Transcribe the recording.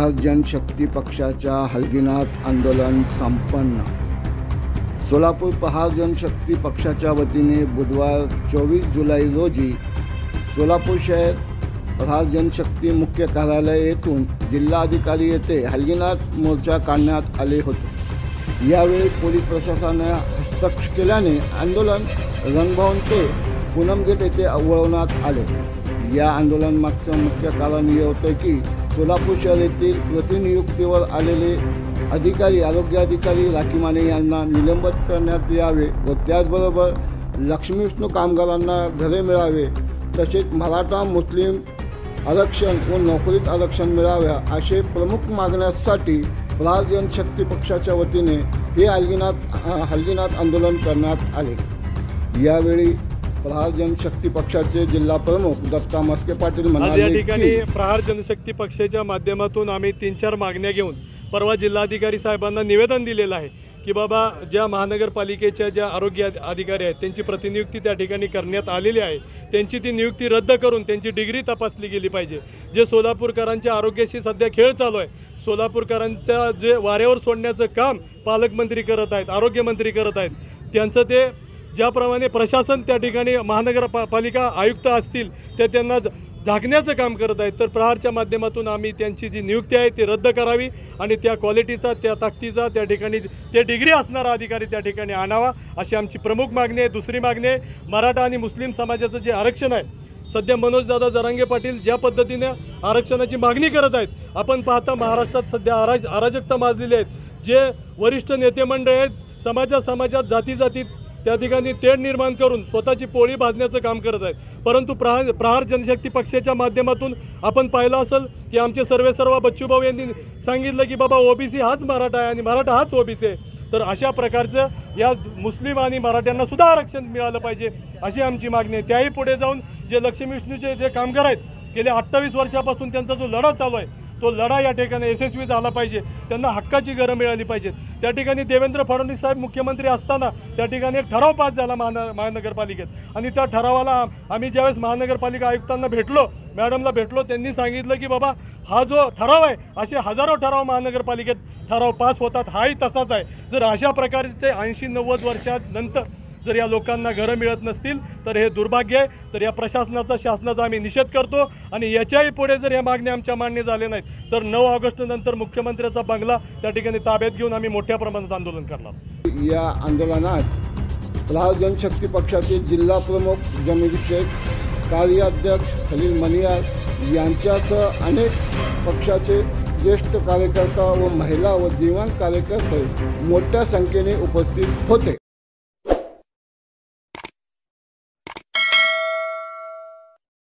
प्रहार जनशक्ती पक्षाच्या हलगीनाथ आंदोलन संपन्न। सोलापूर प्रहार जनशक्ती पक्षाच्या वतीने बुधवार 24 जुलै रोजी सोलापूर शहर प्रहार जनशक्ती मुख्य कार्यालय येथून जिल्हाधिकारी येथे हलगीनाथ मोर्चा काढण्यात आले होते। यावेळी पोलीस प्रशासनाने हस्तक्षेप केल्याने आंदोलन रंगभवन ते पूनम गेट येथे वळवण्यात आले। या आंदोलनामागचं मुख्य कारण हे होते की सोलापूर शहर येथील प्रतिनियुक्तीवर आलेले अधिकारी आरोग्य अधिकारी राखी माने यांना निलंबित करण्यात यावे व त्याचबरोबर लक्ष्मी विष्णू कामगारांना घरे मिळावे, तसेच मराठा मुस्लिम आरक्षण व नोकरीत आरक्षण मिळाव्या असे प्रमुख मागण्यांसाठी प्रहार जनशक्ती पक्षाच्या वतीने हे हलगीनाथ आंदोलन करण्यात आले। यावेळी प्रहार जनशक्ती पक्षाचे जिल्हा प्रमुख दत्ता मस्के पाटील म्हणाले, या ठिकाणी प्रहार जनशक्ती पक्षाच्या माध्यमातून आम्ही 3-4 मागण्या घेऊन परवा जिल्हाधिकारी साहेबांना निवेदन दिलेलं आहे की बाबा ज्या महानगरपालिकेच्या ज्या आरोग्य अधिकारी आहेत त्यांची प्रतिनियुक्ती त्या ठिकाणी करण्यात आलेली आहे, त्यांची ती नियुक्ती रद्द करून त्यांची डिग्री तपासली गेली पाहिजे। जे सोलापूरकरांच्या आरोग्याशी सध्या खेळ चालू आहे, सोलापूरकरांच्या जे वाऱ्यावर सोडण्याचं काम पालकमंत्री करत आहेत, आरोग्यमंत्री करत आहेत, त्यांचं ते ज्याप्रमाणे प्रशासन त्या ठिकाणी महानगरपालिका आयुक्त असतील ते त्यांना झाकण्याचं काम करत आहेत, तर प्रहारच्या माध्यमातून आम्ही त्यांची जी नियुक्ती आहे ती रद्द करावी आणि त्या क्वालिटीचा त्या ताकदीचा त्या ठिकाणी ते डिग्री असणारा अधिकारी त्या ठिकाणी आणावा अशी आमची प्रमुख मागणी आहे। दुसरी मागणी आहे मराठा आणि मुस्लिम समाजाचं जे आरक्षण आहे, सध्या मनोजदादा जरांगे पाटील ज्या पद्धतीने आरक्षणाची मागणी करत आहेत, आपण पाहता महाराष्ट्रात सध्या अराजकता माजलेली आहेत। जे वरिष्ठ नेते मंडळ आहेत समाजात जातीत त्या ठिकाणी तेढ निर्माण करून स्वतःची पोळी भाजण्याचं काम करत आहेत, परंतु प्रहार जनशक्ती पक्षाच्या माध्यमातून आपण पाहिलं असेल की आमचे सर्वेसर्वा बच्चूभाऊ यांनी सांगितलं की बाबा ओबीसी हाच मराठा आहे आणि मराठा हाच ओबीसी आहे, तर अशा प्रकारचं या मुस्लिम आणि मराठ्यांना सुद्धा आरक्षण मिळालं पाहिजे अशी आमची मागणी आहे। त्याही पुढे जाऊन जे लक्ष्मी विष्णूचे जे कामगार आहेत गेल्या 28 वर्षापासून त्यांचा जो लढा चालू आहे तो लढा या ठिकाणी यशस्वी झाला पाहिजे, त्यांना हक्काची घरं मिळाली पाहिजेत। त्या ठिकाणी देवेंद्र फडणवीस साहेब मुख्यमंत्री असताना त्या ठिकाणी एक ठराव पास झाला महानगरपालिकेत आणि त्या ठरावाला आम्ही ज्यावेळेस महानगरपालिका आयुक्तांना भेटलो, मॅडमला भेटलो, त्यांनी सांगितलं की बाबा हा जो ठराव आहे असे हजारो ठराव महानगरपालिकेत ठराव पास होतात, हाही तसाच आहे। जर अशा प्रकारचे 80-90 वर्षानंतर जर या लोकांना घरं मिळत नसतील तर हे दुर्भाग्य आहे। तर या प्रशासनाचा शासनाचा आम्ही निषेध करतो आणि याच्याही पुढे जर या मागण्या आमच्या मान्य झाल्या नाहीत तर 9 ऑगस्ट नंतर मुख्यमंत्र्याचा बंगला त्या ठिकाणी ताब्यात घेऊन आम्ही मोठ्या प्रमाणात आंदोलन करणार। या आंदोलनात प्रहार जनशक्ती पक्षाचे जिल्हा प्रमुख जमीर शेख, कार्याध्यक्ष खलील मनियार यांच्यासह अनेक पक्षाचे ज्येष्ठ कार्यकर्ता व महिला व दिव्यांग कार्यकर्ते मोठ्या संख्येने उपस्थित होते।